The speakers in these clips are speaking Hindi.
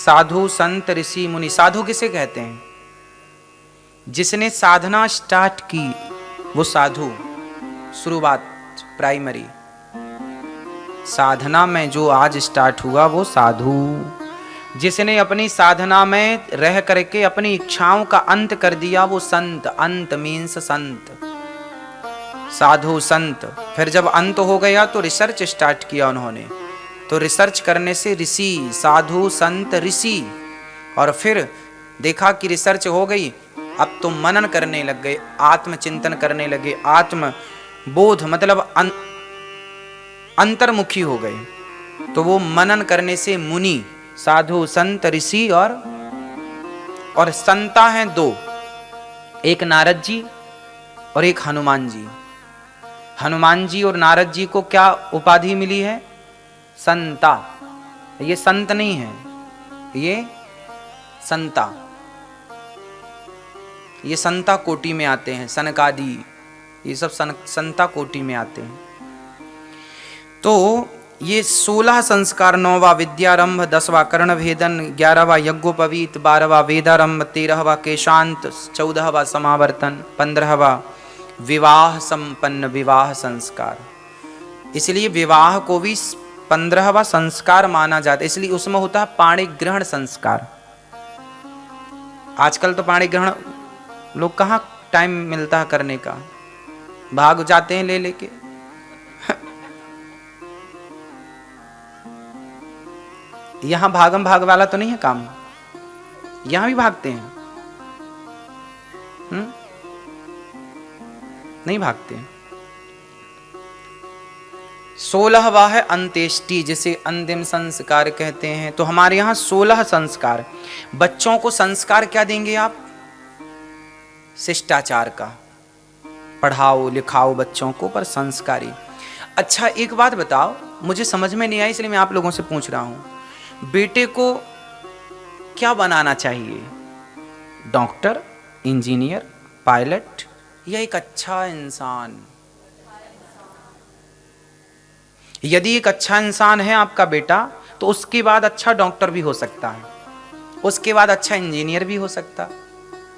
साधु संत ऋषि मुनि। साधु किसे कहते हैं? जिसने साधना स्टार्ट की वो साधु। शुरुआत प्राइमरी साधना में जो आज स्टार्ट हुआ वो साधु। जिसने अपनी साधना में रह करके अपनी इच्छाओं का अंत कर दिया वो संत। अंत मीन्स संत, साधु संत। फिर जब अंत हो गया तो रिसर्च स्टार्ट किया उन्होंने। तो रिसर्च करने से ऋषि, साधु संत ऋषि। और फिर देखा कि रिसर्च हो गई, अब तो मनन करने लग गए, आत्मचिंतन करने लगे, आत्म बोध मतलब अंतर्मुखी हो गए। तो वो मनन करने से मुनि, साधु संत ऋषि और संता हैं दो, एक नारद जी और एक हनुमान जी। हनुमान जी और नारद जी को क्या उपाधि मिली है? संता। ये संत नहीं है, ये संता। ये संता कोटि में आते हैं। सनकादि ये सब संता कोटि में आते हैं। तो ये 16 संस्कार, 9वां विद्यारंभ, 10वां कर्ण भेदन, 11वां यज्ञोपवीत, 12वां वेदारंभ, 13वां केशांत, 14वां समावर्तन, 15वां विवाह संपन्न विवाह संस्कार। इसलिए विवाह को भी 15वां संस्कार माना जाता है। इसलिए उसमें होता है पाणी ग्रहण संस्कार। आजकल तो पाणी ग्रहण लोग कहाँ टाइम मिलता है करने का, भाग जाते हैं ले लेके। यहां भागम भाग वाला तो नहीं है काम, यहां भी भागते हैं। नहीं भागते हैं। 16वां है अंत्येष्टि, जिसे अंतिम संस्कार कहते हैं। तो हमारे यहां 16 संस्कार। बच्चों को संस्कार क्या देंगे आप? शिष्टाचार का। पढ़ाओ लिखाओ बच्चों को, पर संस्कारी। अच्छा एक बात बताओ, मुझे समझ में नहीं आई इसलिए मैं आप लोगों से पूछ रहा हूं। बेटे को क्या बनाना चाहिए? डॉक्टर, इंजीनियर, पायलट या एक अच्छा इंसान? यदि एक अच्छा इंसान है आपका बेटा तो उसके बाद अच्छा डॉक्टर भी हो सकता है, उसके बाद अच्छा इंजीनियर भी हो सकता है,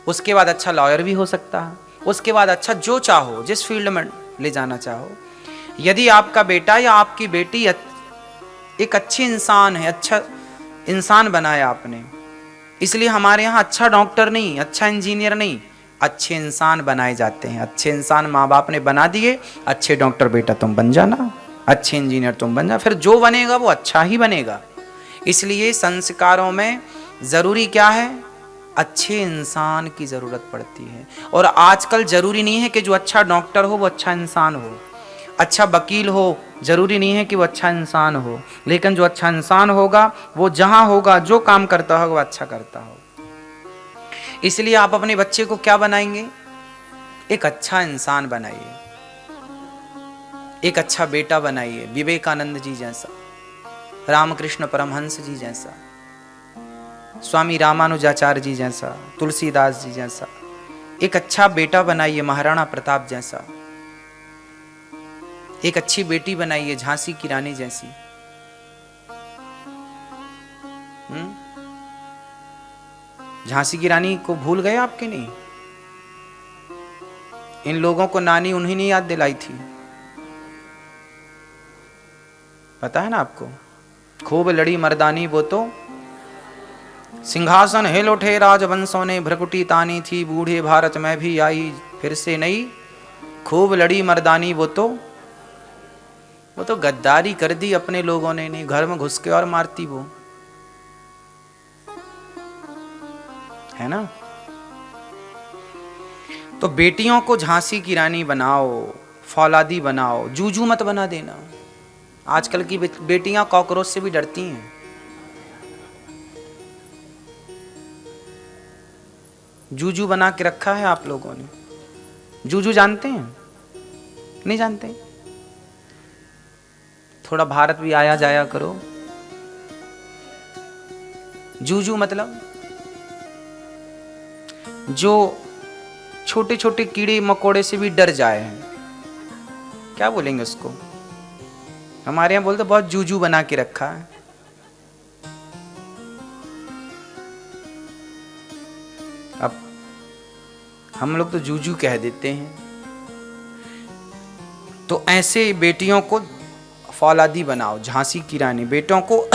उसके बाद अच्छा लॉयर भी हो सकता है, उसके बाद अच्छा जो चाहो जिस फील्ड में ले जाना चाहो। यदि आपका बेटा या आपकी बेटी एक अच्छी इंसान है, अच्छा इंसान बनाया आपने, इसलिए हमारे यहाँ अच्छा डॉक्टर नहीं, अच्छा इंजीनियर नहीं, अच्छे इंसान बनाए जाते हैं। अच्छे इंसान माँ बाप ने बना दिए, अच्छे डॉक्टर बेटा तुम बन जाना, अच्छे इंजीनियर तुम बन जा, फिर जो बनेगा वो अच्छा ही बनेगा। इसलिए संस्कारों में जरूरी क्या है? अच्छे इंसान की जरूरत पड़ती है। और आजकल जरूरी नहीं है कि जो अच्छा डॉक्टर हो वो अच्छा इंसान हो, अच्छा वकील हो जरूरी नहीं है कि वो अच्छा इंसान हो, लेकिन जो अच्छा इंसान होगा वो जहां होगा जो काम करता होगा वो अच्छा करता हो। इसलिए आप अपने बच्चे को क्या बनाएंगे? एक अच्छा इंसान बनाइए, एक अच्छा बेटा बनाइए, विवेकानंद जी जैसा, रामकृष्ण परमहंस जी जैसा, स्वामी रामानुजाचार्य जी जैसा, तुलसीदास जी जैसा। एक अच्छा बेटा बनाइए महाराणा प्रताप जैसा, एक अच्छी बेटी बनाइए झांसी की रानी जैसी। झांसी की रानी को भूल गए आपके? नहीं, इन लोगों को नानी उन्हीं ने याद दिलाई थी, पता है ना आपको। खूब लड़ी मर्दानी वो तो सिंहासन हिल उठे राजवंशों ने, भ्रकुटी तानी थी बूढ़े भारत में भी आई फिर से नई। खूब लड़ी मर्दानी वो तो गद्दारी कर दी अपने लोगों ने, नहीं घर में घुस के और मारती वो, है ना। तो बेटियों को झांसी की रानी बनाओ, फौलादी बनाओ, जूजू मत बना देना। आजकल की बेटियां कॉकरोच से भी डरती हैं। जूजू बना के रखा है आप लोगों ने। जूजू जानते हैं? नहीं जानते? थोड़ा भारत भी आया जाया करो। जूजू मतलब जो छोटे छोटे कीड़े मकोड़े से भी डर जाए हैं, क्या बोलेंगे उसको? हमारे यहां बोलते बहुत जूजू बना के रखा है। अब हम लोग तो जूजू कह देते हैं। तो ऐसे बेटियों को फौलादी बनाओ, झांसी की रानी। बेटों को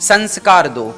संस्कार दो,